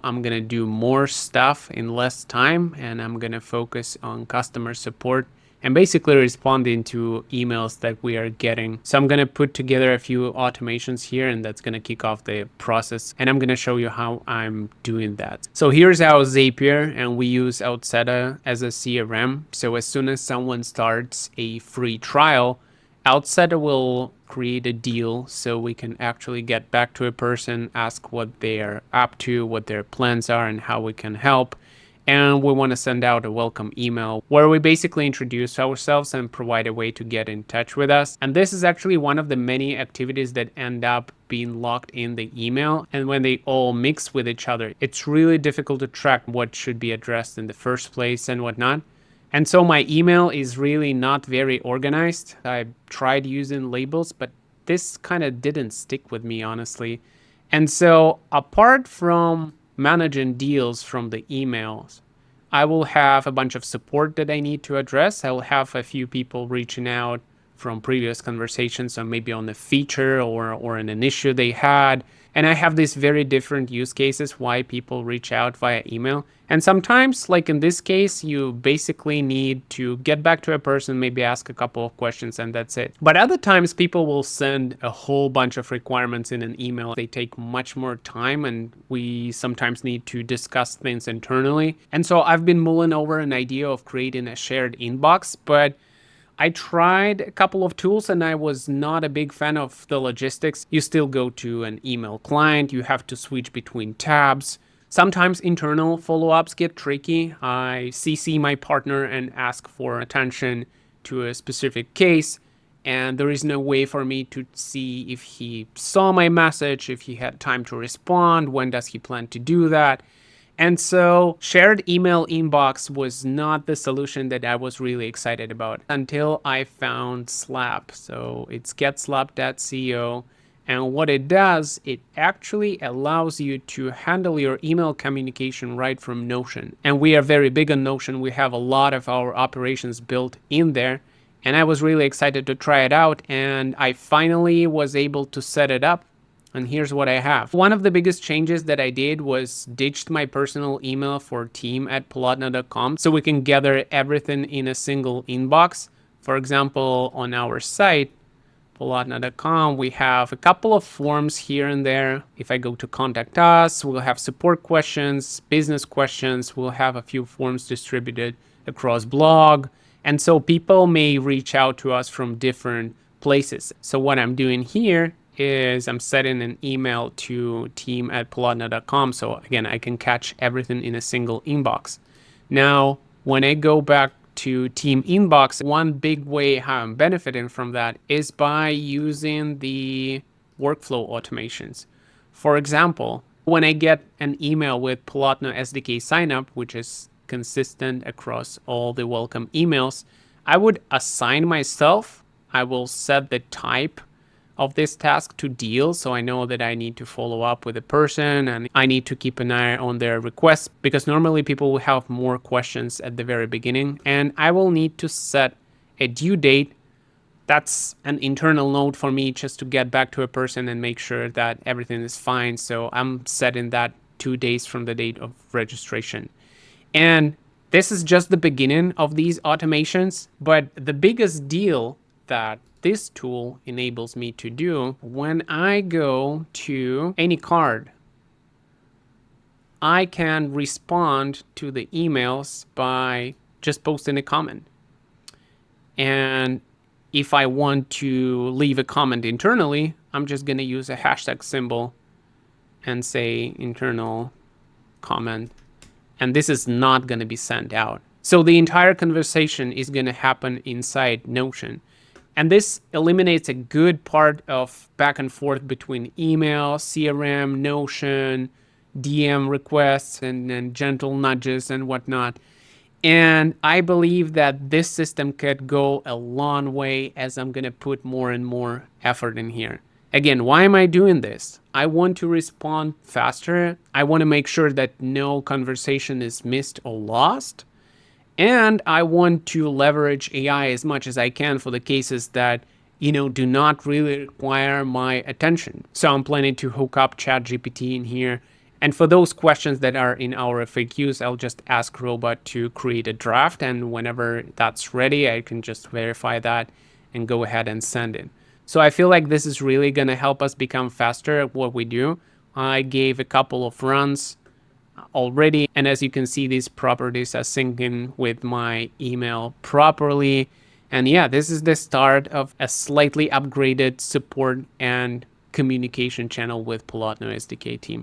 I'm going to do more stuff in less time, and I'm going to focus on customer support and basically responding to emails that we are getting. So I'm going to put together a few automations here, and that's going to kick off the process. And I'm going to show you how I'm doing that. So here's our Zapier, and we use Outseta as a CRM. So as soon as someone starts a free trial, Outseta will create a deal so we can actually get back to a person, ask what they're up to, what their plans are, and how we can help. And we want to send out a welcome email where we basically introduce ourselves and provide a way to get in touch with us. And this is actually one of the many activities that end up being locked in the email. And when they all mix with each other, it's really difficult to track what should be addressed in the first place and whatnot. And so my email is really not very organized. I tried using labels, but this kind of didn't stick with me, honestly. And so apart from managing deals from the emails, I will have a bunch of support that I need to address. I will have a few people reaching out from previous conversations, so maybe on a feature or an issue they had. And I have these very different use cases why people reach out via email. And sometimes, like in this case, you basically need to get back to a person, maybe ask a couple of questions, and that's it. But other times, people will send a whole bunch of requirements in an email. They take much more time, and we sometimes need to discuss things internally. And so I've been mulling over an idea of creating a shared inbox, but I tried a couple of tools and I was not a big fan of the logistics. You still go to an email client, you have to switch between tabs. Sometimes internal follow-ups get tricky. I CC my partner and ask for attention to a specific case, and there is no way for me to see if he saw my message, if he had time to respond, when does he plan to do that. And so shared email inbox was not the solution that I was really excited about until I found Slap. So it's getslap.co. And what it does, it actually allows you to handle your email communication right from Notion. And we are very big on Notion. We have a lot of our operations built in there. And I was really excited to try it out. And I finally was able to set it up. And here's what I have. One of the biggest changes that I did was ditched my personal email for team@polotna.com so we can gather everything in a single inbox. For example, on our site, polotna.com, we have a couple of forms here and there. If I go to contact us, we'll have support questions, business questions. We'll have a few forms distributed across blog. And so people may reach out to us from different places. So what I'm doing here is I'm setting an email to team@polotna.com. So again, I can catch everything in a single inbox. Now, when I go back to team inbox, one big way how I'm benefiting from that is by using the workflow automations. For example, when I get an email with Polotna SDK signup, which is consistent across all the welcome emails, I would assign myself, I will set the type of this task to deal, so I know that I need to follow up with a person and I need to keep an eye on their requests, because normally people will have more questions at the very beginning, and I will need to set a due date. That's an internal note for me just to get back to a person and make sure that everything is fine. So I'm setting that 2 days from the date of registration. And this is just the beginning of these automations, but the biggest deal that this tool enables me to do, when I go to any card, I can respond to the emails by just posting a comment. And if I want to leave a comment internally, I'm just going to use a hashtag symbol and say internal comment. And this is not going to be sent out. So the entire conversation is going to happen inside Notion. And this eliminates a good part of back and forth between email, CRM, Notion, DM requests, and gentle nudges and whatnot. And I believe that this system could go a long way as I'm going to put more and more effort in here. Again, why am I doing this? I want to respond faster. I want to make sure that no conversation is missed or lost. And I want to leverage AI as much as I can for the cases that, do not really require my attention. So I'm planning to hook up ChatGPT in here And for those questions that are in our FAQs, I'll just ask Robot to create a draft. And whenever that's ready, I can just verify that and go ahead and send it. So I feel like this is really going to help us become faster at what we do. I gave a couple of runs already. And as you can see, these properties are syncing with my email properly. And yeah, this is the start of a slightly upgraded support and communication channel with Polotno SDK team.